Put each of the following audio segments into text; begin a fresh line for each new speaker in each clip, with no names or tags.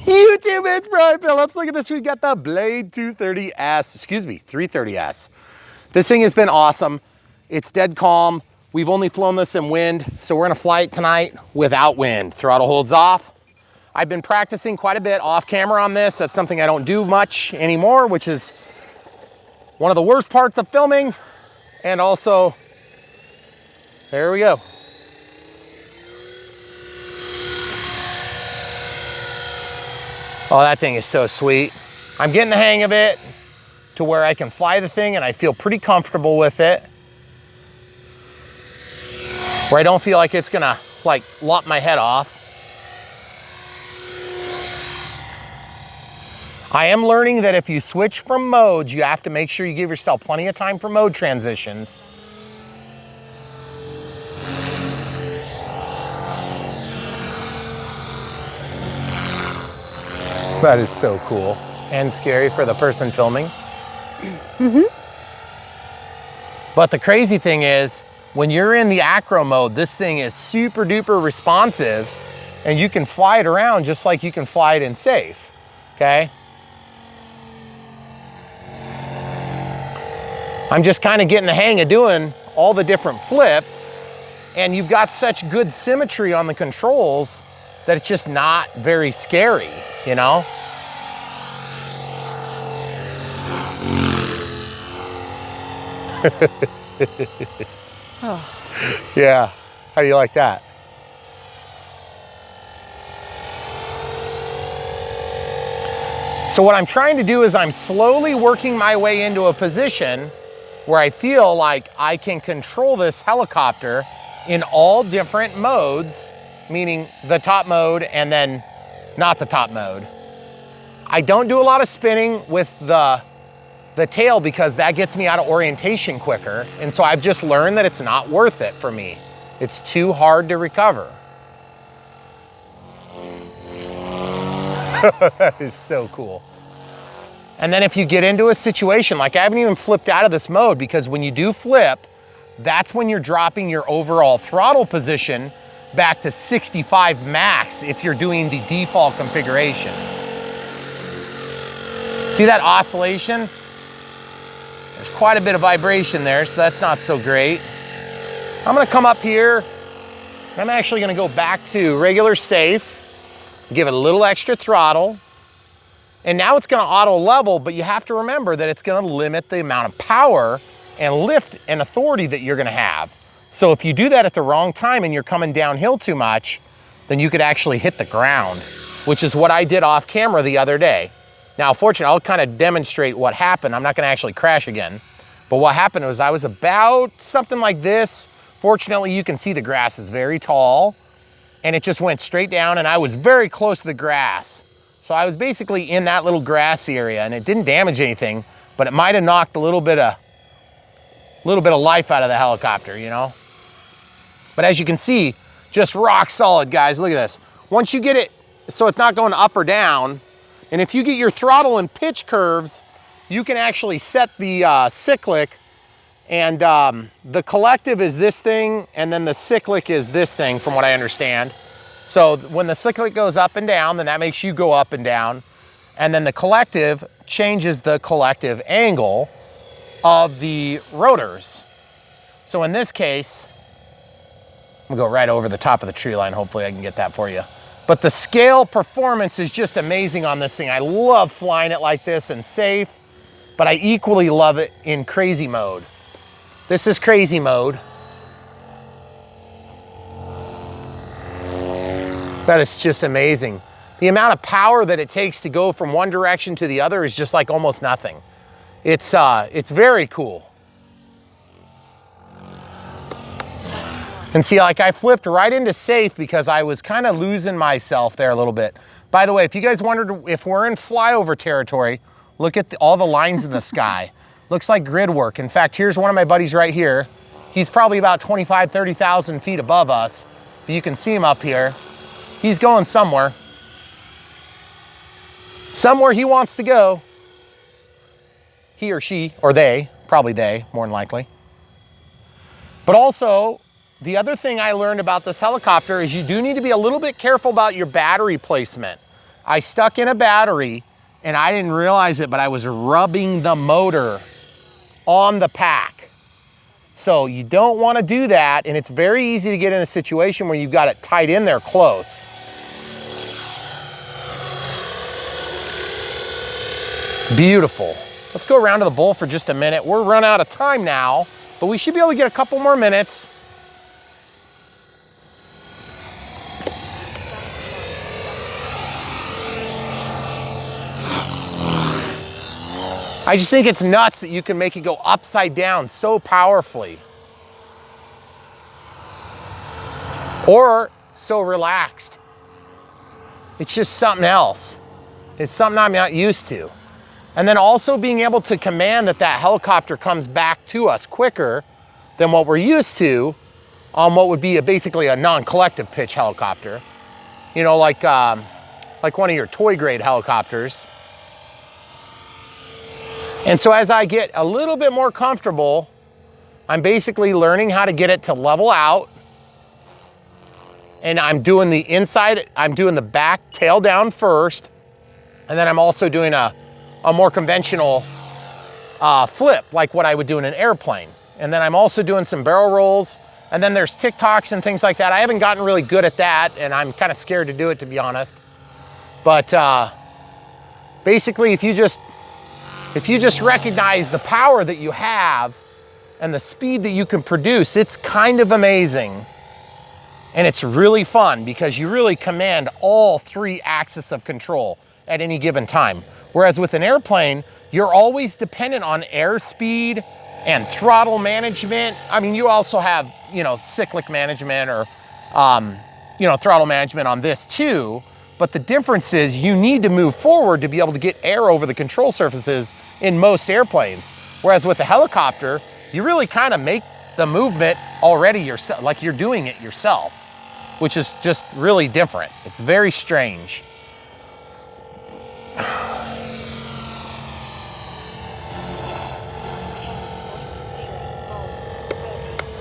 YouTube, it's Brian Phillips. Look at this, we've got the Blade 230S, excuse me, 330S. This thing has been awesome. It's dead calm. We've only flown this in wind, so we're gonna fly it tonight without wind. Throttle holds off. I've been practicing quite a bit off camera on this. That's something I don't do much anymore, which is one of the worst parts of filming. And also, there we go. Oh, that thing is so sweet. I'm getting the hang of it to where I can fly the thing and I feel pretty comfortable with it. Where I don't feel like it's gonna like lop my head off. I am learning that if you switch from modes, you have to make sure you give yourself plenty of time for mode transitions. That is so cool and scary for the person filming. But the crazy thing is, when you're in the acro mode, this thing is super duper responsive and you can fly it around just like you can fly it in safe, okay? I'm just kind of getting the hang of doing all the different flips, and you've got such good symmetry on the controls that it's just not very scary, you know?
Oh.
Yeah, how do you like that? So what I'm trying to do is I'm slowly working my way into a position where I feel like I can control this helicopter in all different modes, meaning the top mode and then not the top mode. I don't do a lot of spinning with the tail because that gets me out of orientation quicker. And so I've just learned that it's not worth it for me. It's too hard to recover. That is so cool. And then if you get into a situation, like I haven't even flipped out of this mode, because when you do flip, that's when you're dropping your overall throttle position back to 65 max if you're doing the default configuration. See that oscillation? There's quite a bit of vibration there, so that's not so great. I'm gonna come up here, and I'm actually gonna go back to regular safe, give it a little extra throttle, and now it's gonna auto level, but you have to remember that it's gonna limit the amount of power and lift and authority that you're gonna have. So if you do that at the wrong time and you're coming downhill too much, then you could actually hit the ground, which is what I did off camera the other day. Now, fortunately, I'll kind of demonstrate what happened. I'm not gonna actually crash again. But what happened was I was about something like this. Fortunately, you can see the grass is very tall, and it just went straight down, and I was very close to the grass. So I was basically in that little grass area, and it didn't damage anything, but it might have knocked a little bit of life out of the helicopter, you know? But as you can see, just rock solid, guys. Look at this. Once you get it so it's not going up or down, and if you get your throttle and pitch curves, you can actually set the cyclic, and the collective is this thing, and then the cyclic is this thing, from what I understand. So when the cyclic goes up and down, then that makes you go up and down, and then the collective changes the collective angle of the rotors. So in this case, I'm gonna go right over the top of the tree line. Hopefully I can get that for you. But the scale performance is just amazing on this thing. I love flying it like this and safe, but I equally love it in crazy mode. This is crazy mode. That is just amazing. The amount of power that it takes to go from one direction to the other is just like almost nothing. It's very cool. And see, like I flipped right into safe because I was kind of losing myself there a little bit. By the way, if you guys wondered if we're in flyover territory, look at all the lines in the sky. Looks like grid work. In fact, here's one of my buddies right here. He's probably about 25, 30,000 feet above us. But you can see him up here. He's going somewhere. Somewhere he wants to go. He or she, or they, probably they, more than likely. But also, the other thing I learned about this helicopter is you do need to be a little bit careful about your battery placement. I stuck in a battery and I didn't realize it, but I was rubbing the motor on the pack. So you don't want to do that, and it's very easy to get in a situation where you've got it tight in there close. Beautiful. Let's go around to the bowl for just a minute. We're run out of time now, but we should be able to get a couple more minutes. I just think it's nuts that you can make it go upside down so powerfully. Or so relaxed. It's just something else. It's something I'm not used to. And then also being able to command that that helicopter comes back to us quicker than what we're used to on what would be basically a non-collective pitch helicopter. You know, like one of your toy grade helicopters. And so as I get a little bit more comfortable, I'm basically learning how to get it to level out. And I'm doing the inside, I'm doing the back tail down first. And then I'm also doing a more conventional flip, like what I would do in an airplane. And then I'm also doing some barrel rolls. And then there's TikToks and things like that. I haven't gotten really good at that, and I'm kind of scared to do it, to be honest. But basically, if you just recognize the power that you have and the speed that you can produce, it's kind of amazing. And it's really fun because you really command all three axes of control at any given time. Whereas with an airplane, you're always dependent on airspeed and throttle management. I mean, you also have, you know, cyclic management or, you know, throttle management on this too. But the difference is you need to move forward to be able to get air over the control surfaces in most airplanes. Whereas with a helicopter, you really kind of make the movement already yourself, like you're doing it yourself, which is just really different. It's very strange.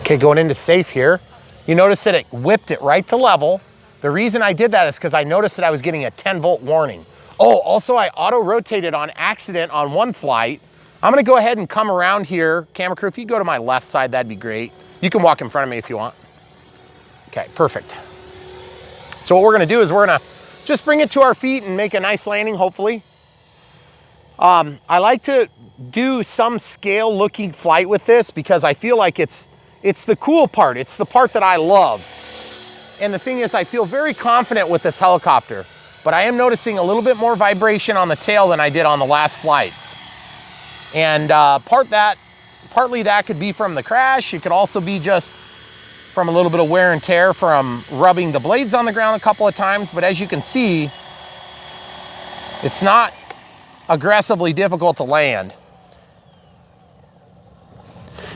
Okay, going into safe here. You notice that it whipped it right to level. The reason I did that is because I noticed that I was getting a 10-volt warning. Oh, also I auto-rotated on accident on one flight. I'm gonna go ahead and come around here. Camera crew, if you go to my left side, that'd be great. You can walk in front of me if you want. Okay, perfect. So what we're gonna do is we're gonna just bring it to our feet and make a nice landing, hopefully. I like to do some scale looking flight with this because I feel like it's the cool part. It's the part that I love. And the thing is, I feel very confident with this helicopter, but I am noticing a little bit more vibration on the tail than I did on the last flights. And partly that could be from the crash. It could also be just from a little bit of wear and tear from rubbing the blades on the ground a couple of times. But as you can see, it's not aggressively difficult to land.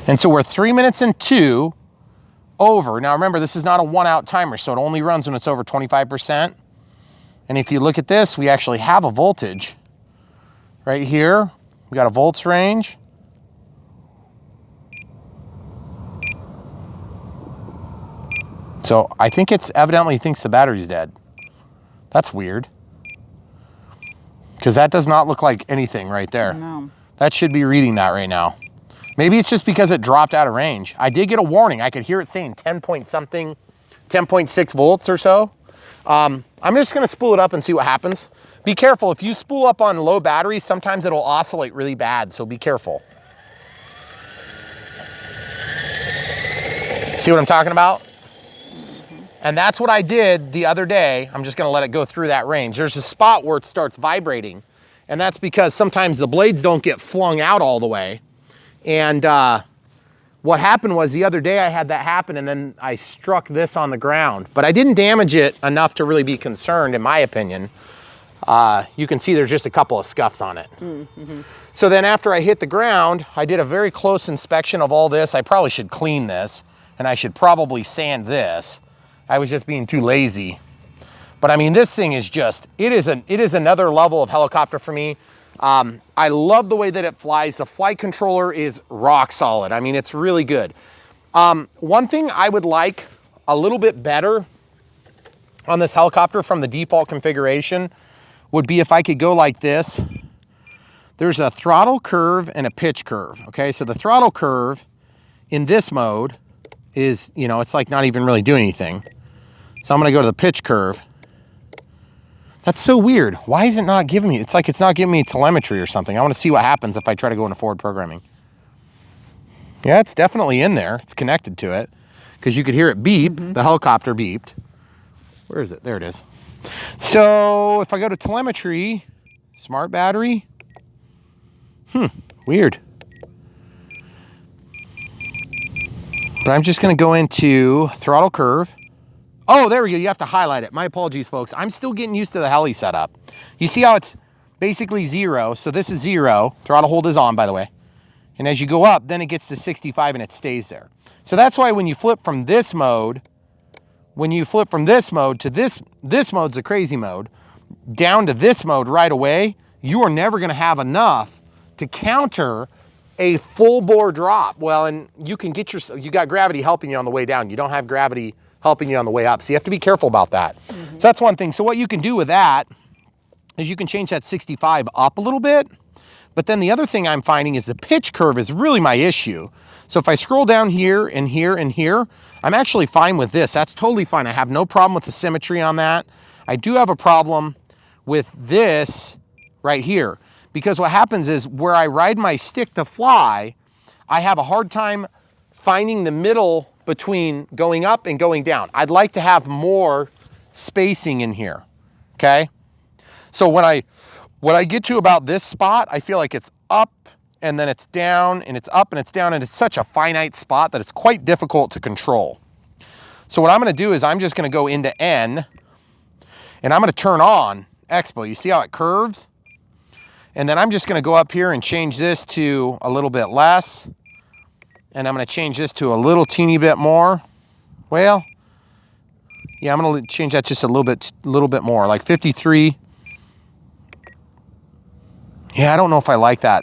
And so we're 3 minutes and 2 over. Now remember, this is not a 1-out timer, so it only runs when it's over 25%. And if you look at this, we actually have a voltage right here. We got a volts range. So I think it's evidently thinks the battery's dead. That's weird. Because that does not look like anything right there.
No. That
should be reading that right now. Maybe it's just because it dropped out of range. I did get a warning. I could hear it saying 10 point something, 10.6 volts or so. I'm just gonna spool it up and see what happens. Be careful, if you spool up on low batteries, sometimes it'll oscillate really bad, so be careful. See what I'm talking about? And that's what I did the other day. I'm just gonna let it go through that range. There's a spot where it starts vibrating, and that's because sometimes the blades don't get flung out all the way. And what happened was the other day I had that happen, and then I struck this on the ground, but I didn't damage it enough to really be concerned, in my opinion. You can see there's just a couple of scuffs on it. Mm-hmm. So then after I hit the ground, I did a very close inspection of all this. I probably should clean this, and I should probably sand this. I was just being too lazy. But I mean, this thing is just, it is another level of helicopter for me. I love the way that it flies. The flight controller is rock solid. I mean, it's really good. One thing I would like a little bit better on this helicopter from the default configuration would be if I could go like this. There's a throttle curve and a pitch curve, okay? So the throttle curve in this mode is, you know, it's like not even really doing anything. So I'm gonna go to the pitch curve. That's so weird. Why is it not giving me, it's like it's not giving me telemetry or something. I wanna see what happens if I try to go into forward programming. Yeah, it's definitely in there. It's connected to it because you could hear it beep. The helicopter beeped. Where is it? There it is. So if I go to telemetry, smart battery, weird. But I'm just gonna go into throttle curve. Oh, there we go, you have to highlight it. My apologies, folks. I'm still getting used to the heli setup. You see how it's basically 0. So this is 0. Throttle hold is on, by the way. And as you go up, then it gets to 65 and it stays there. So that's why when you flip from this mode, to this mode's a crazy mode, down to this mode right away, you are never gonna have enough to counter a full bore drop. Well, and you can get you got gravity helping you on the way down. You don't have gravity helping you on the way up. So you have to be careful about that. So that's one thing. So what you can do with that is you can change that 65 up a little bit. But then the other thing I'm finding is the pitch curve is really my issue. So if I scroll down here and here and here, I'm actually fine with this. That's totally fine. I have no problem with the symmetry on that. I do have a problem with this right here, because what happens is where I ride my stick to fly, I have a hard time finding the middle between going up and going down. I'd like to have more spacing in here, okay? So when I get to about this spot, I feel like it's up and then it's down and it's up and it's down, and it's such a finite spot that it's quite difficult to control. So what I'm gonna do is I'm just gonna go into N and I'm gonna turn on Expo. You see how it curves? And then I'm just gonna go up here and change this to a little bit less. And I'm gonna change this to a little teeny bit more. Well, yeah, I'm gonna change that just a little bit more, like 53. Yeah, I don't know if I like that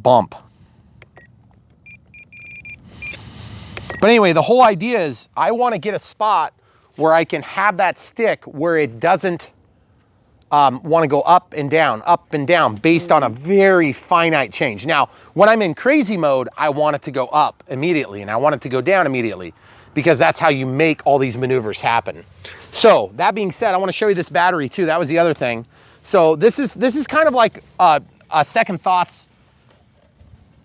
bump. But anyway, the whole idea is I want to get a spot where I can have that stick where it doesn't want to go up and down based on a very finite change. Now, when I'm in crazy mode, I want it to go up immediately and I want it to go down immediately, because that's how you make all these maneuvers happen. So that being said, I want to show you this battery too. That was the other thing. So this is kind of like a Second Thoughts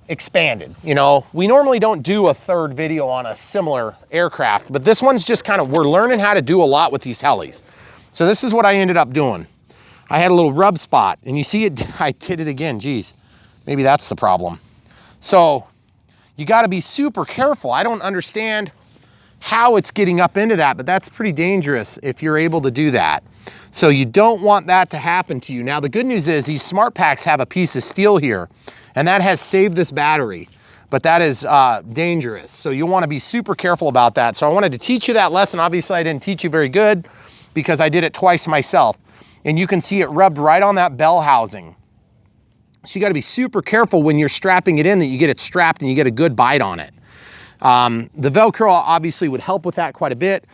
expanded. You know, we normally don't do a third video on a similar aircraft, but this one's just kind of, we're learning how to do a lot with these helis. So this is what I ended up doing. I had a little rub spot, and you see it, I did it again, geez. Maybe that's the problem. So you gotta be super careful. I don't understand how it's getting up into that, but that's pretty dangerous if you're able to do that. So you don't want that to happen to you. Now the good news is these smart packs have a piece of steel here, and that has saved this battery, but that is dangerous. So you wanna be super careful about that. So I wanted to teach you that lesson. Obviously I didn't teach you very good because I did it twice myself. And you can see it rubbed right on that bell housing. So you gotta be super careful when you're strapping it in that you get it strapped and you get a good bite on it. The Velcro obviously would help with that quite a bit,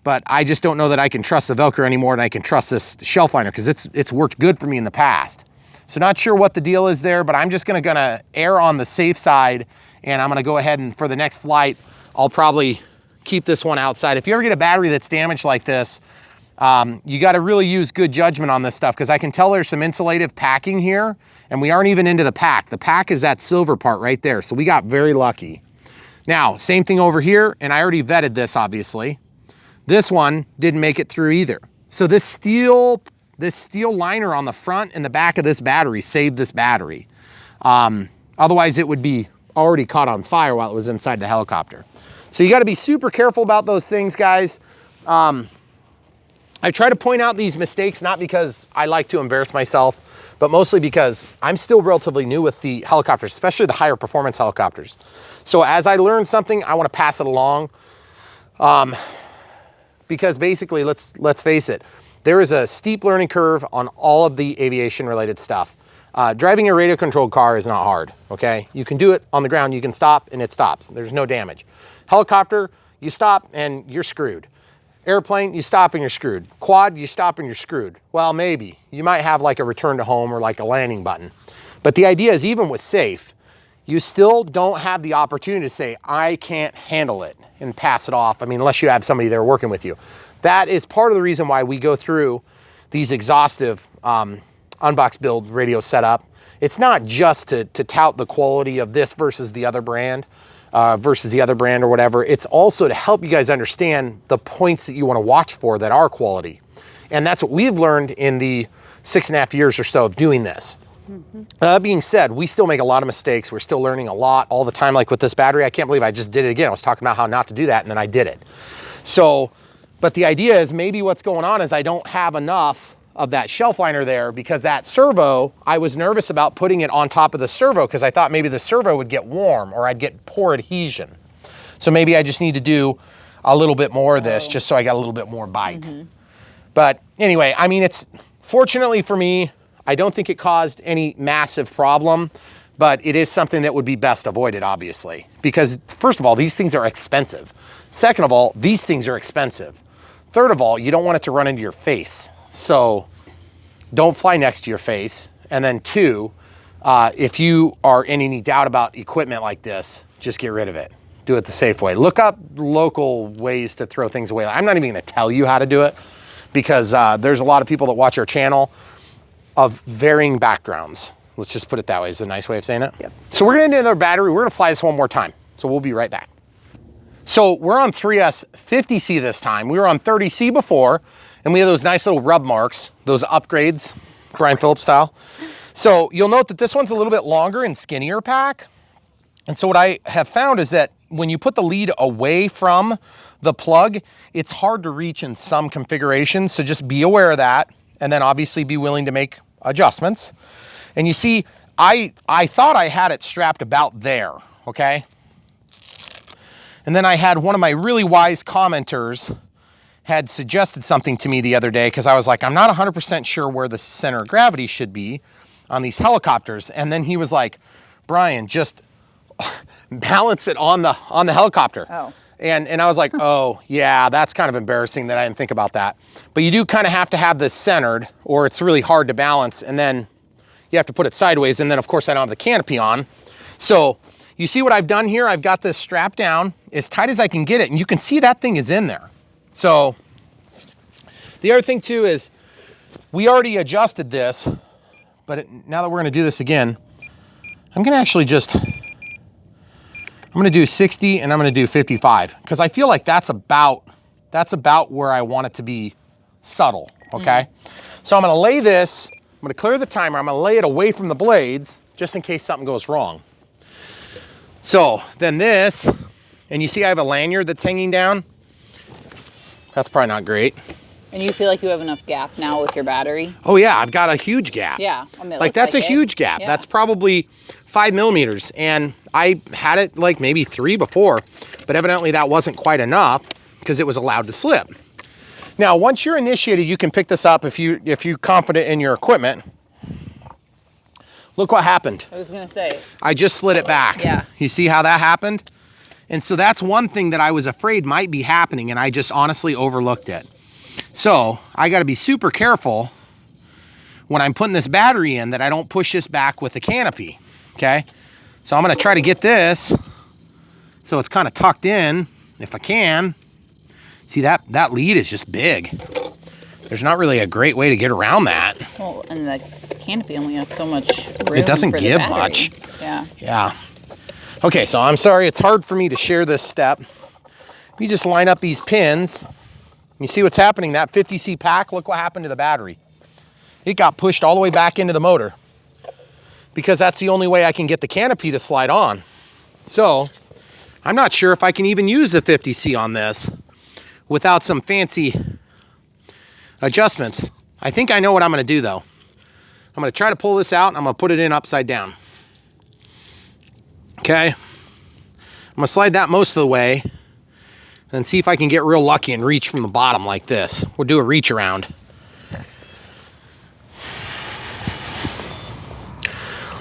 but I just don't know that I can trust the Velcro anymore than I can trust this shelf liner, because it's worked good for me in the past. So not sure what the deal is there, but I'm just gonna err on the safe side, and I'm gonna go ahead and for the next flight, I'll probably keep this one outside. If you ever get a battery that's damaged like this, you got to really use good judgment on this stuff, because I can tell there's some insulative packing here, and we aren't even into the pack. The pack is that silver part right there, so we got very lucky. Now, same thing over here, and I already vetted this, obviously. This one didn't make it through either. So this steel liner on the front and the back of this battery saved this battery. Otherwise, it would be already caught on fire while it was inside the helicopter. So you got to be super careful about those things, guys. I try to point out these mistakes, not because I like to embarrass myself, but mostly because I'm still relatively new with the helicopters, especially the higher performance helicopters. So as I learn something, I want to pass it along. Because basically, let's face it, there is a steep learning curve on all of the aviation related stuff. Driving a radio controlled car is not hard, okay? You can do it on the ground, you can stop and it stops. There's no damage. Helicopter, you stop and you're screwed. Airplane, you stop and you're screwed. Quad, you stop and you're screwed. Well, maybe. You might have like a return to home or like a landing button. But the idea is even with safe, you still don't have the opportunity to say, I can't handle it and pass it off. I mean, unless you have somebody there working with you. That is part of the reason why we go through these exhaustive unbox build radio setup. It's not just to tout the quality of this versus the other brand, or whatever. It's also to help you guys understand the points that you want to watch for that are quality. And that's what we've learned in the 6.5 years or so of doing this. That being said, we still make a lot of mistakes. We're still learning a lot all the time. Like with this battery, I can't believe I just did it again. I was talking about how not to do that, and then I did it. So, but the idea is maybe what's going on is I don't have enough of that shelf liner there, because that servo, I was nervous about putting it on top of the servo because I thought maybe the servo would get warm or I'd get poor adhesion. So maybe I just need to do a little bit more of this just so I got a little bit more bite. But anyway, I mean, it's fortunately for me, I don't think it caused any massive problem, but it is something that would be best avoided, obviously, because first of all, these things are expensive. Second of all, these things are expensive. Third of all, you don't want it to run into your face. So don't fly next to your face. And then two, if you are in any doubt about equipment like this, just get rid of it. Do it the safe way. Look up local ways to throw things away. I'm not even gonna tell you how to do it, because there's a lot of people that watch our channel of varying backgrounds. Let's just put it that way, is a nice way of saying it.
Yep.
So we're gonna do another battery. We're gonna fly this one more time. So we'll be right back. So we're on 3S 50C this time. We were on 30C before, and we have those nice little rub marks, those upgrades, Brian Phillips style. So you'll note that this one's a little bit longer and skinnier pack. And so what I have found is that when you put the lead away from the plug, it's hard to reach in some configurations. So just be aware of that, and then obviously be willing to make adjustments. And you see, I thought I had it strapped about there, okay? And then I had one of my really wise commenters had suggested something to me the other day, because I was like, I'm not 100% sure where the center of gravity should be on these helicopters. And then he was like, Brian, just balance it on the helicopter.
Oh.
And I was like, oh yeah, that's kind of embarrassing that I didn't think about that. But you do kind of have to have this centered, or it's really hard to balance, and then you have to put it sideways, and then of course I don't have the canopy on. So you see what I've done here? I've got this strapped down as tight as I can get it, and you can see that thing is in there. So the other thing too is we already adjusted this, but now that we're gonna do this again, I'm gonna actually just, I'm gonna do 60 and I'm gonna do 55, because I feel like that's about where I want it to be subtle, okay? So I'm gonna lay this, I'm gonna clear the timer, I'm gonna lay it away from the blades just in case something goes wrong. So then this, and you see I have a lanyard that's hanging down. That's probably not great.
And you feel like you have enough gap now with your battery?
Oh yeah, I've got a huge gap.
Yeah, I mean,
like that's a huge gap. Yeah. That's probably 5 millimeters. And I had it like maybe 3 before, but evidently that wasn't quite enough because it was allowed to slip. Now, once you're initiated, you can pick this up if you're confident in your equipment. Look what happened.
I was gonna say.
I just slid it back.
Yeah.
You see how that happened? And so that's one thing that I was afraid might be happening, and I just honestly overlooked it. So I gotta be super careful when I'm putting this battery in that I don't push this back with the canopy, okay? So I'm gonna try to get this so it's kind of tucked in if I can. See, that lead is just big. There's not really a great way to get around that.
Well, and the canopy only has so much room.
It doesn't
for the
give
battery.
much.
Yeah.
Yeah. Okay, so I'm sorry, it's hard for me to share this step. If you just line up these pins, you see what's happening, that 50C pack, look what happened to the battery. It got pushed all the way back into the motor because that's the only way I can get the canopy to slide on. So I'm not sure if I can even use the 50C on this without some fancy adjustments. I think I know what I'm gonna do though. I'm gonna try to pull this out and I'm gonna put it in upside down. Okay, I'm gonna slide that most of the way and see if I can get real lucky and reach from the bottom like this. We'll do a reach around.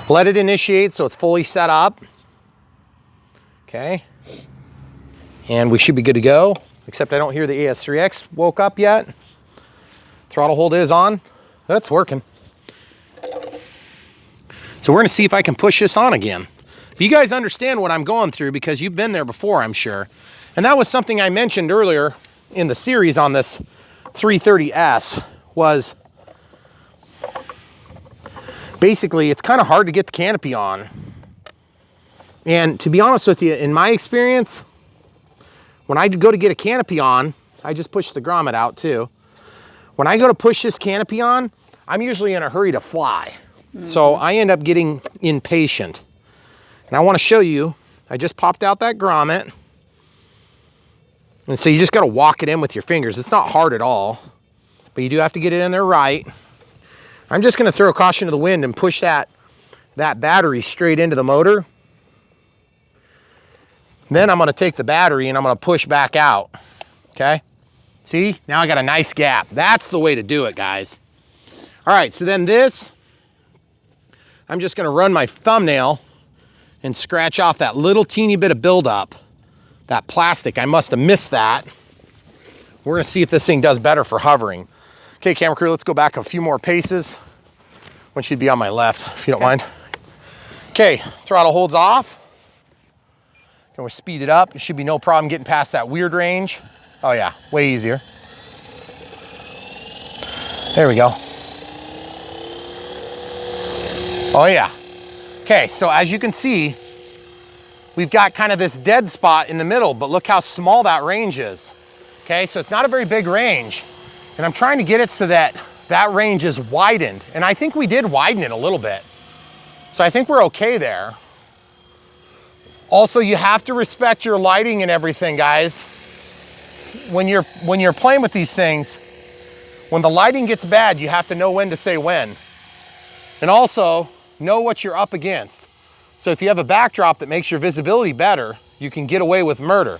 Let it initiate so it's fully set up. Okay, and we should be good to go. except I don't hear the AS3X woke up yet. Throttle hold is on. That's working. So we're gonna see if I can push this on again. But you guys understand what I'm going through because you've been there before, I'm sure. And that was something I mentioned earlier in the series on this 330S was basically it's kind of hard to get the canopy on. And to be honest with you, in my experience, when I go to get a canopy on, I just push the grommet out too. When I go to push this canopy on, I'm usually in a hurry to fly. So I end up getting impatient. And I want to show you, I just popped out that grommet. And so you just got to walk it in with your fingers. It's not hard at all, but you do have to get it in there right. I'm just going to throw caution to the wind and push that battery straight into the motor. Then I'm going to take the battery and I'm going to push back out. Okay? See? Now I got a nice gap. That's the way to do it, guys. All right, so then this, I'm just going to run my thumbnail and scratch off that little teeny bit of buildup. That plastic, I must have missed that. We're going to see if this thing does better for hovering. Okay, camera crew, let's go back a few more paces. One should be on my left, if you don't mind. Okay, throttle holds off. And we'll speed it up. It should be no problem getting past that weird range. Oh yeah, way easier. There we go. Oh yeah. Okay, so as you can see, we've got kind of this dead spot in the middle, but look how small that range is. Okay, so it's not a very big range. And I'm trying to get it so that that range is widened. And I think we did widen it a little bit. So I think we're okay there. Also, you have to respect your lighting and everything, guys. When you're playing with these things, when the lighting gets bad, you have to know when to say when. And also, know what you're up against. So if you have a backdrop that makes your visibility better, you can get away with murder.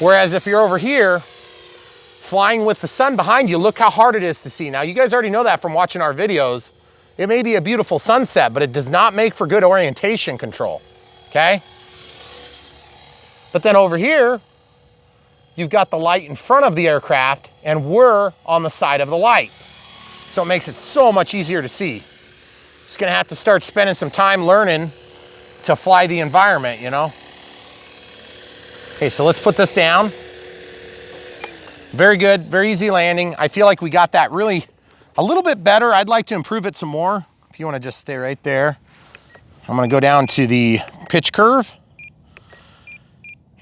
Whereas if you're over here, flying with the sun behind you, look how hard it is to see. Now, you guys already know that from watching our videos. It may be a beautiful sunset, but it does not make for good orientation control, okay? But then over here, you've got the light in front of the aircraft, and we're on the side of the light. So it makes it so much easier to see. Just gonna have to start spending some time learning to fly the environment, you know? Okay, so let's put this down. Very good, very easy landing. I feel like we got that really a little bit better. I'd like to improve it some more. If you wanna just stay right there. I'm gonna go down to the pitch curve.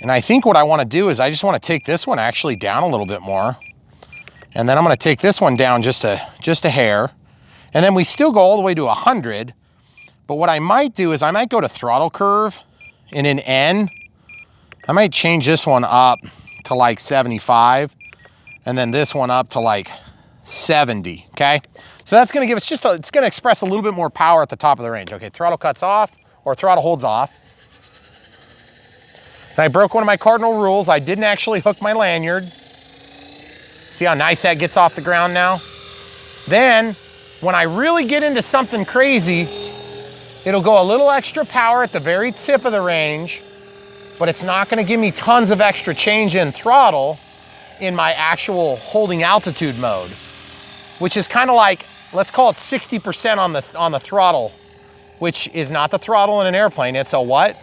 And I think what I wanna do is I just wanna take this one actually down a little bit more. And then I'm gonna take this one down just a hair. And then we still go all the way to 100. But what I might do is I might go to throttle curve and in N, I might change this one up to like 75 and then this one up to like 70, okay? So that's gonna give us it's gonna express a little bit more power at the top of the range. Okay, throttle cuts off or throttle holds off. And I broke one of my cardinal rules. I didn't actually hook my lanyard. See how nice that gets off the ground now? Then, when I really get into something crazy, it'll go a little extra power at the very tip of the range, but it's not gonna give me tons of extra change in throttle in my actual holding altitude mode, which is kind of like, let's call it 60% on the throttle, which is not the throttle in an airplane. It's a what?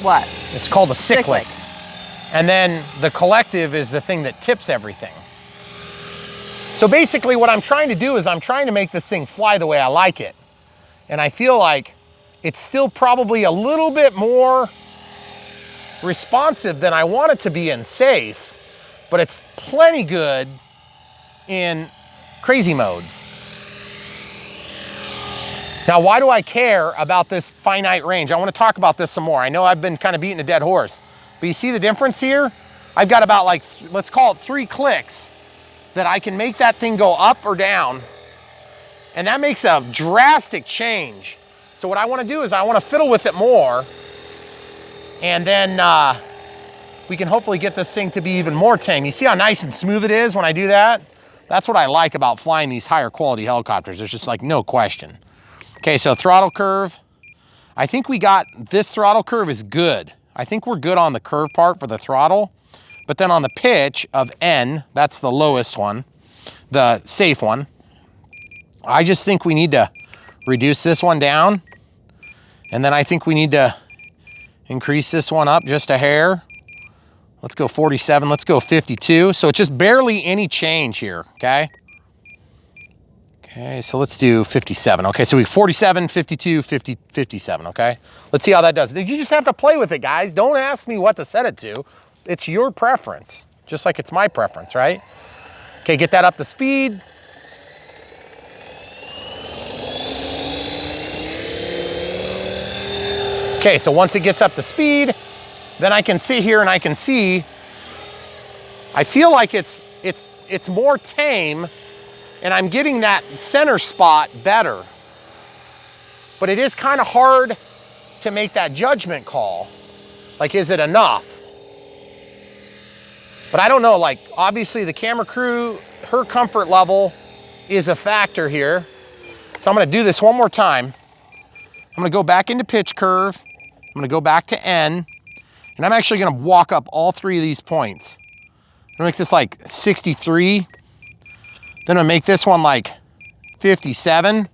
What?
It's called a cyclic. And then the collective is the thing that tips everything. So basically what I'm trying to do is I'm trying to make this thing fly the way I like it. And I feel like it's still probably a little bit more responsive than I want it to be and safe, but it's plenty good in crazy mode. Now, why do I care about this finite range? I want to talk about this some more. I know I've been kind of beating a dead horse, but you see the difference here? I've got about like, let's call it 3 clicks that I can make that thing go up or down. And that makes a drastic change. So what I want to do is I want to fiddle with it more. And then we can hopefully get this thing to be even more tame. You see how nice and smooth it is when I do that? That's what I like about flying these higher quality helicopters. There's just like no question. Okay, so throttle curve. I think we got, this throttle curve is good. I think we're good on the curve part for the throttle. But then on the pitch of N, that's the lowest one, the safe one, I just think we need to reduce this one down. And then I think we need to increase this one up just a hair. Let's go 47, let's go 52. So it's just barely any change here, okay? Okay, so let's do 57. Okay, so we 47, 52, 50, 57, okay? Let's see how that does. You just have to play with it, guys. Don't ask me what to set it to. It's your preference, just like it's my preference, right? Okay, get that up to speed. Okay, so once it gets up to speed, then I can sit here and I can see, I feel like it's more tame and I'm getting that center spot better. But it is kind of hard to make that judgment call. Like, is it enough? But I don't know, like, obviously the camera crew, her comfort level is a factor here. So I'm gonna do this one more time. I'm gonna go back into pitch curve. I'm gonna go back to N, and I'm actually gonna walk up all three of these points. I'm gonna make this like 63. Then I'm gonna make this one like 57. And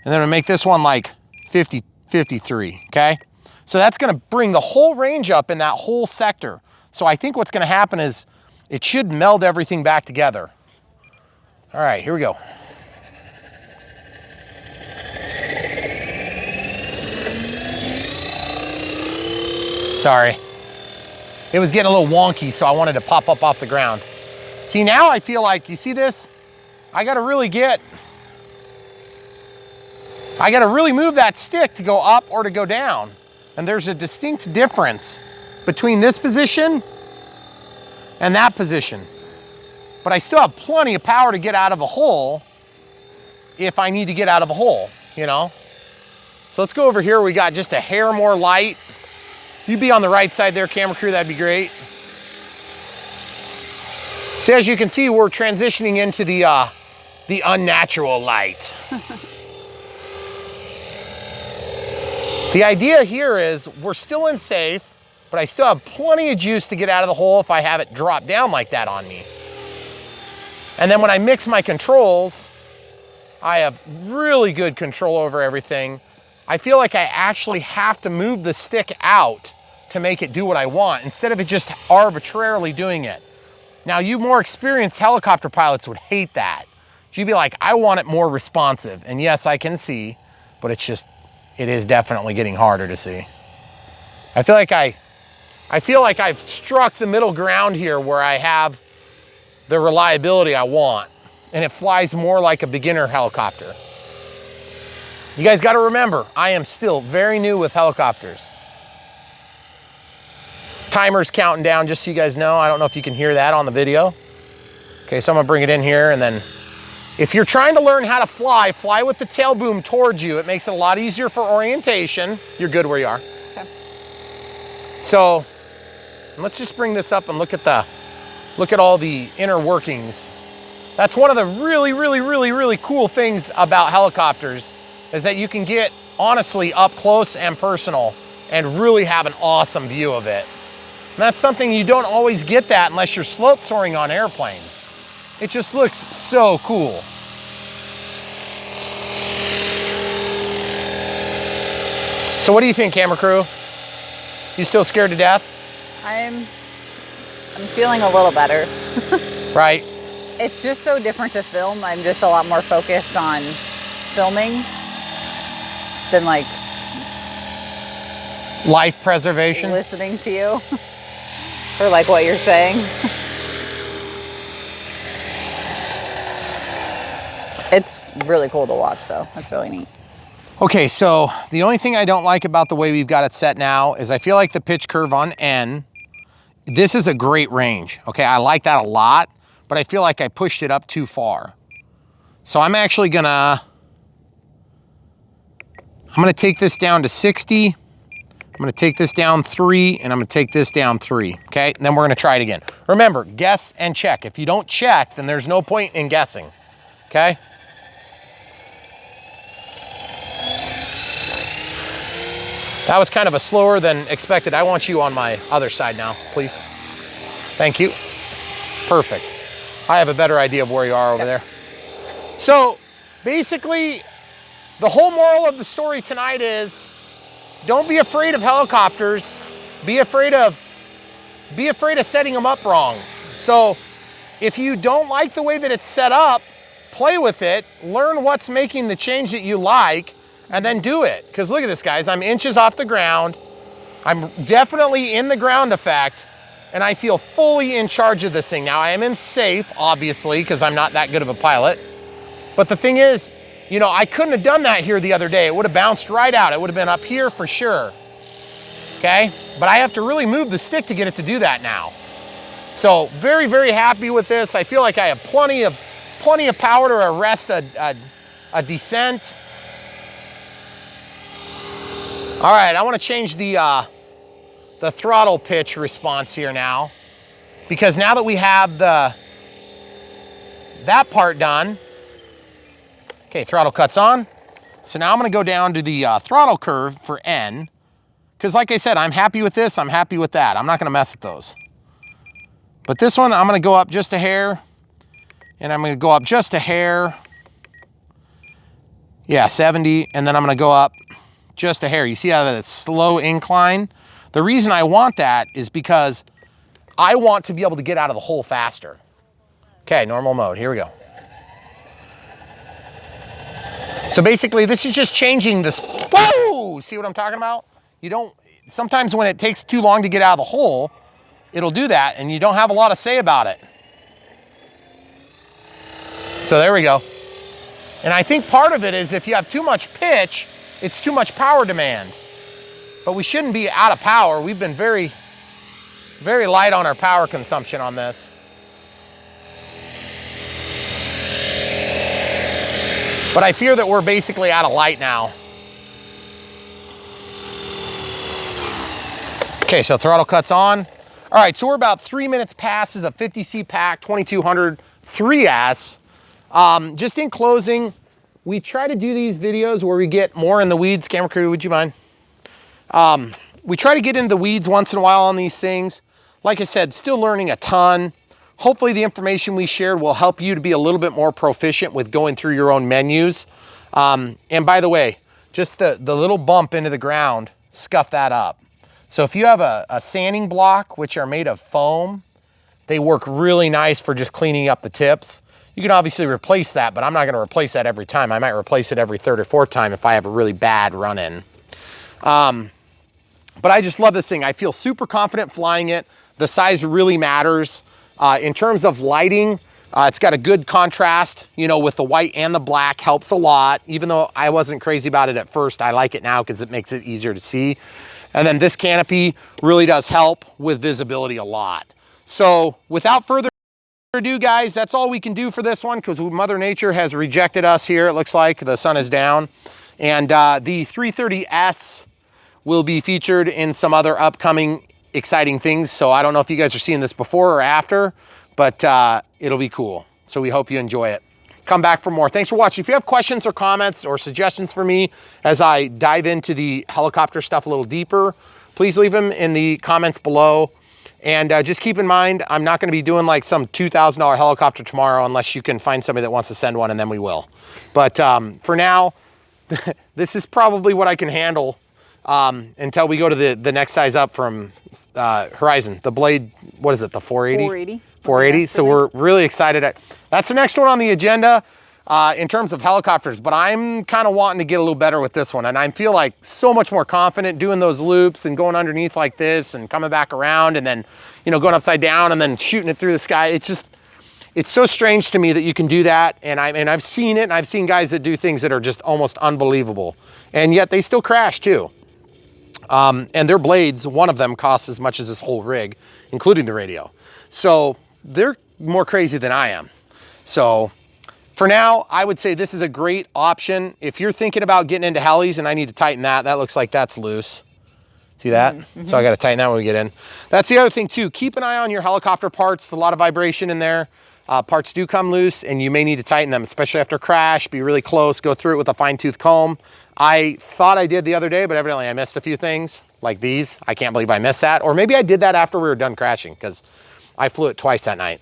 then I'm gonna make this one like 50, 53, okay? So that's gonna bring the whole range up in that whole sector. So I think what's gonna happen is it should meld everything back together. All right, here we go. Sorry. It was getting a little wonky, so I wanted to pop up off the ground. See, now I feel like, you see this? I gotta really move that stick to go up or to go down. And there's a distinct difference between this position and that position. But I still have plenty of power to get out of a hole if I need to get out of a hole, you know? So let's go over here. We got just a hair more light. If you'd be on the right side there, camera crew, that'd be great. So as you can see, we're transitioning into the unnatural light. The idea here is we're still in safe, but I still have plenty of juice to get out of the hole if I have it drop down like that on me. And then when I mix my controls, I have really good control over everything. I feel like I actually have to move the stick out to make it do what I want instead of it just arbitrarily doing it. Now, you more experienced helicopter pilots would hate that. You'd be like, I want it more responsive. And yes, I can see, but it is definitely getting harder to see. I feel like I've struck the middle ground here where I have the reliability I want, and it flies more like a beginner helicopter. You guys got to remember, I am still very new with helicopters. Timer's counting down, just so you guys know. I don't know if you can hear that on the video. Okay, so I'm gonna bring it in here, and then if you're trying to learn how to fly with the tail boom towards you. It makes it a lot easier for orientation. You're good where you are.
Okay.
So let's just bring this up and look at all the inner workings. That's one of the really cool things about helicopters, is that you can get honestly up close and personal and really have an awesome view of it. And that's something you don't always get that unless you're slope soaring on airplanes. It just looks so cool. So what do you think, camera crew? You still scared to death?
I'm feeling a little better.
Right?
It's just so different to film. I'm just a lot more focused on filming than like
Life preservation?
listening to you or like what you're saying. It's really cool to watch though. That's really neat.
Okay, so the only thing I don't like about the way we've got it set now is I feel like the pitch curve on N, this is a great range. Okay, I like that a lot, but I feel like I pushed it up too far. So I'm actually I'm gonna take this down to 60. I'm gonna take this down 3, and I'm gonna take this down 3, okay? And then we're gonna try it again. Remember, guess and check. If you don't check, then there's no point in guessing, okay? That was kind of a slower than expected. I want you on my other side now, please. Thank you. Perfect. I have a better idea of where you are over there. So basically, the whole moral of the story tonight is don't be afraid of helicopters. Be afraid of setting them up wrong. So if you don't like the way that it's set up, play with it, learn what's making the change that you like, and then do it. Because look at this, guys. I'm inches off the ground. I'm definitely in the ground effect, and I feel fully in charge of this thing. Now, I am in safe, obviously, because I'm not that good of a pilot. But the thing is, you know, I couldn't have done that here the other day. It would have bounced right out. It would have been up here for sure. Okay? But I have to really move the stick to get it to do that now. So very, very happy with this. I feel like I have plenty of power to arrest a descent. All right, I want to change the throttle pitch response here now, because now that we have that part done, okay, throttle cuts on. So now I'm going to go down to the throttle curve for N, because like I said, I'm happy with this, I'm happy with that. I'm not going to mess with those. But this one, I'm going to go up just a hair, and I'm going to go up just a hair. Yeah, 70, and then I'm going to go up just a hair. You see how that it's slow incline? The reason I want that is because I want to be able to get out of the hole faster. Okay, normal mode, here we go. So basically this is just changing this, whoa! See what I'm talking about? You don't, sometimes when it takes too long to get out of the hole, it'll do that and you don't have a lot to say about it. So there we go. And I think part of it is if you have too much pitch, it's too much power demand. But we shouldn't be out of power. We've been very, very light on our power consumption on this. But I fear that we're basically out of light now. Okay, so throttle cuts on. All right, so we're about 3 minutes past. This is a 50C pack, 2200 3S. Just in closing, we try to do these videos where we get more in the weeds. Camera crew, would you mind? We try to get into the weeds once in a while on these things. Like I said, still learning a ton. Hopefully the information we shared will help you to be a little bit more proficient with going through your own menus. And by the way, just the little bump into the ground, scuff that up. So if you have a sanding block, which are made of foam, they work really nice for just cleaning up the tips. You can obviously replace that, but I'm not going to replace that every time. I might replace it every third or fourth time if I have a really bad run-in. But I just love this thing. I feel super confident flying it. The size really matters. In terms of lighting, it's got a good contrast, you know, with the white and the black, helps a lot. Even though I wasn't crazy about it at first, I like it now because it makes it easier to see. And then this canopy really does help with visibility a lot. So without further ado, guys, that's all we can do for this one because Mother Nature has rejected us here. It looks like the sun is down. And the 330S will be featured in some other upcoming exciting things. So I don't know if you guys are seeing this before or after, but it'll be cool. So we hope you enjoy it. Come back for more. Thanks for watching. If you have questions or comments or suggestions for me as I dive into the helicopter stuff a little deeper, please leave them in the comments below. And just keep in mind, I'm not going to be doing like some $2,000 helicopter tomorrow unless you can find somebody that wants to send one, and then we will. But for now, this is probably what I can handle until we go to the next size up from Horizon. The Blade, what is it, the 480?
480.
480, so we're really excited. That's the next one on the agenda in terms of helicopters, but I'm kind of wanting to get a little better with this one, and I feel like so much more confident doing those loops and going underneath like this and coming back around and then, you know, going upside down and then shooting it through the sky. It's so strange to me that you can do that, and I've seen it, and I've seen guys that do things that are just almost unbelievable, and yet they still crash too. And their blades, one of them costs as much as this whole rig, including the radio. So they're more crazy than I am. So for now, I would say this is a great option. If you're thinking about getting into helis, and I need to tighten that, that looks like that's loose. See that? Mm-hmm. So I got to tighten that when we get in. That's the other thing too. Keep an eye on your helicopter parts. A lot of vibration in there. Parts do come loose and you may need to tighten them, especially after crash. Be really close, go through it with a fine tooth comb. I thought I did the other day, but evidently I missed a few things like these. I can't believe I missed that. Or maybe I did that after we were done crashing because I flew it twice that night.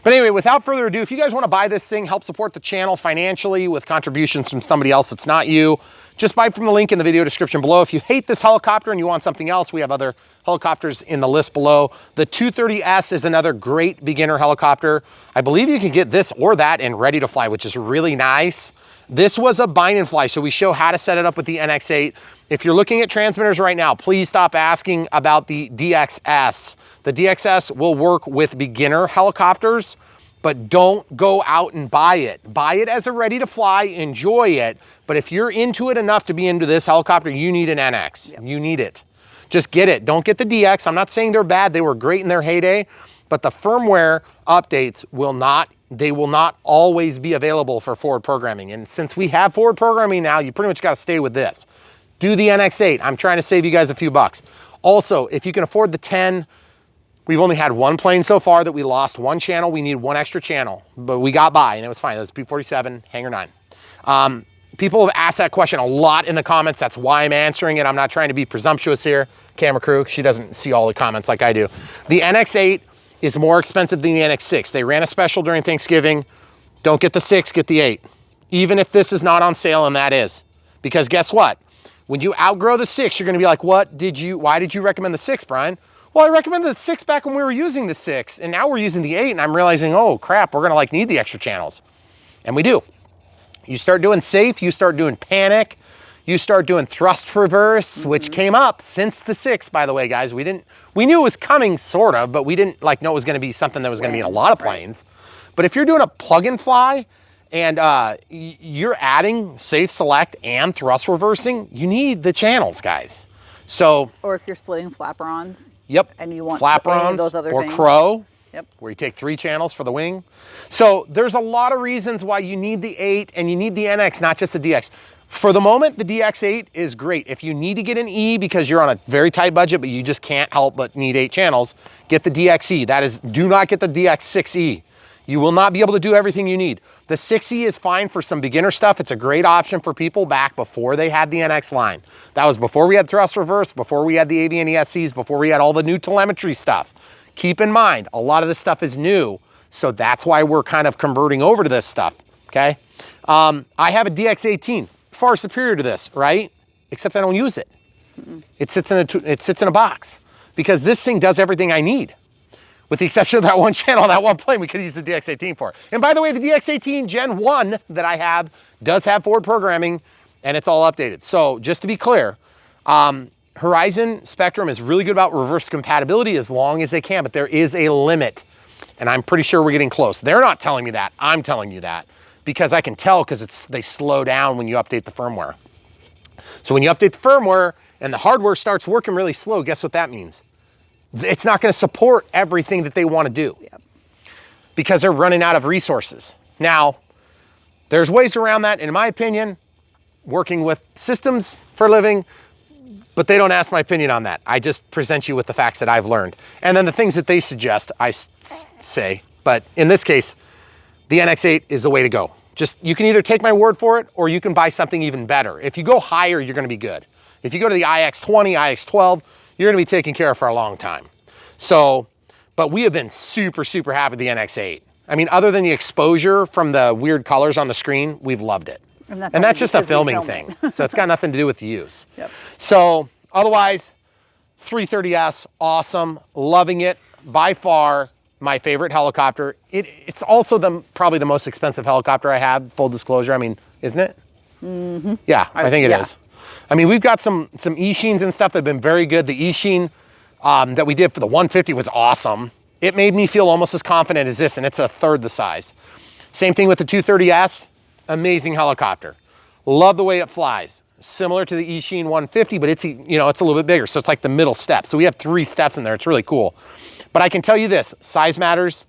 But anyway, without further ado, if you guys want to buy this thing, help support the channel financially with contributions from somebody else that's not you, just buy from the link in the video description below. If you hate this helicopter and you want something else, we have other helicopters in the list below. The 230S is another great beginner helicopter. I believe you can get this or that in ready to fly, which is really nice. This was a bind and fly, so we show how to set it up with the NX8. If you're looking at transmitters right now, please stop asking about the DXS. The DXS will work with beginner helicopters, but don't go out and buy it. Buy it as a ready to fly, enjoy it. But if you're into it enough to be into this helicopter, you need an NX. Yep. You need it. Just get it. Don't get the DX. I'm not saying they're bad. They were great in their heyday, but the firmware updates will not always be available for forward programming. And since we have forward programming now, you pretty much got to stay with this. Do the NX8. I'm trying to save you guys a few bucks. Also, if you can afford the 10, we've only had one plane so far that we lost one channel. We need one extra channel, but we got by and it was fine. It was P-47, Hangar 9. People have asked that question a lot in the comments. That's why I'm answering it. I'm not trying to be presumptuous here. Camera crew, she doesn't see all the comments like I do. The NX8 is more expensive than the NX6. They ran a special during Thanksgiving. Don't get the 6, get the 8. Even if this is not on sale, and that is. Because guess what? When you outgrow the 6, you're gonna be like, why did you recommend the 6, Brian? Well, I recommended the 6 back when we were using the 6, and now we're using the 8, and I'm realizing, oh crap, we're gonna need the extra channels. And we do. You start doing safe, you start doing panic, you start doing thrust reverse, which came up since the 6, by the way, guys. We knew it was coming, sort of, but we didn't know it was gonna be something that was gonna be in a lot of planes. But if you're doing a plug and fly, and you're adding safe select and thrust reversing, you need the channels, guys. So,
or if you're splitting flaperons.
Yep.
And you want
flaperons
those other
or
things.
crow.
Yep.
Where you take 3 channels for the wing. So there's a lot of reasons why you need the 8 and you need the NX, not just the DX. For the moment, the DX8 is great. If you need to get an E because you're on a very tight budget, but you just can't help but need 8 channels, get the DXE. That is, do not get the DX6E. You will not be able to do everything you need. The 6E is fine for some beginner stuff. It's a great option for people back before they had the NX line. That was before we had thrust reverse, before we had the Avian ESCs, before we had all the new telemetry stuff. Keep in mind, a lot of this stuff is new, so that's why we're kind of converting over to this stuff, okay? I have a DX18, far superior to this, right? Except I don't use it. It sits in a box because this thing does everything I need. With the exception of that one channel, that one plane we could use the DX18 for. And by the way, the DX18 Gen 1 that I have does have forward programming and it's all updated. So just to be clear, Horizon Spectrum is really good about reverse compatibility as long as they can, but there is a limit. And I'm pretty sure we're getting close. They're not telling me that, I'm telling you that. Because I can tell because they slow down when you update the firmware. So when you update the firmware and the hardware starts working really slow, guess what that means? It's not going to support everything that they want to do. Yep. Because they're running out of resources. Now, there's ways around that, in my opinion, working with systems for a living, but they don't ask my opinion on that. I just present you with the facts that I've learned. And then the things that they suggest, I say. But in this case, the NX8 is the way to go. You can either take my word for it, or you can buy something even better. If you go higher, you're going to be good. If you go to the IX20, IX12, you're going to be taken care of for a long time. So, but we have been super, super happy with the NX8. I mean, other than the exposure from the weird colors on the screen, we've loved it. And that's just a filming thing. So it's got nothing to do with the use. Yep. So otherwise, 330S, awesome, loving it. By far, my favorite helicopter. It's also probably the most expensive helicopter I have, full disclosure. I mean, isn't it? Mm-hmm. Yeah, I think it is. I mean, we've got some E-Sheens and stuff that have been very good. The E-Sheen that we did for the 150 was awesome. It made me feel almost as confident as this, and it's a third the size. Same thing with the 230S, amazing helicopter. Love the way it flies. Similar to the E-Sheen 150, but it's a little bit bigger, so it's like the middle step. So we have 3 steps in there, it's really cool. But I can tell you this, size matters.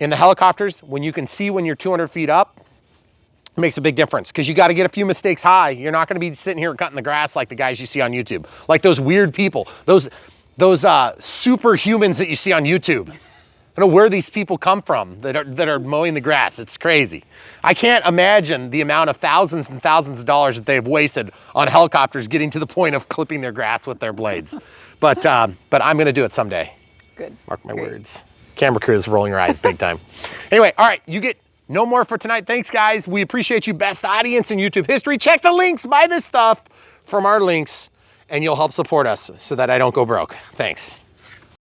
In the helicopters, when you can see when you're 200 feet up, it makes a big difference because you got to get a few mistakes high. You're not going to be sitting here cutting the grass like the guys you see on YouTube, like those weird people, those superhumans that you see on YouTube. I don't know where these people come from that are mowing the grass. It's crazy. I can't imagine the amount of thousands and thousands of dollars that they've wasted on helicopters getting to the point of clipping their grass with their blades. But I'm gonna do it someday.
Good.
Mark my words. Camera crew is rolling her eyes big time. Anyway, all right, you get no more for tonight. Thanks, guys. We appreciate you. Best audience in YouTube history. Check the links, buy this stuff from our links, and you'll help support us so that I don't go broke. Thanks.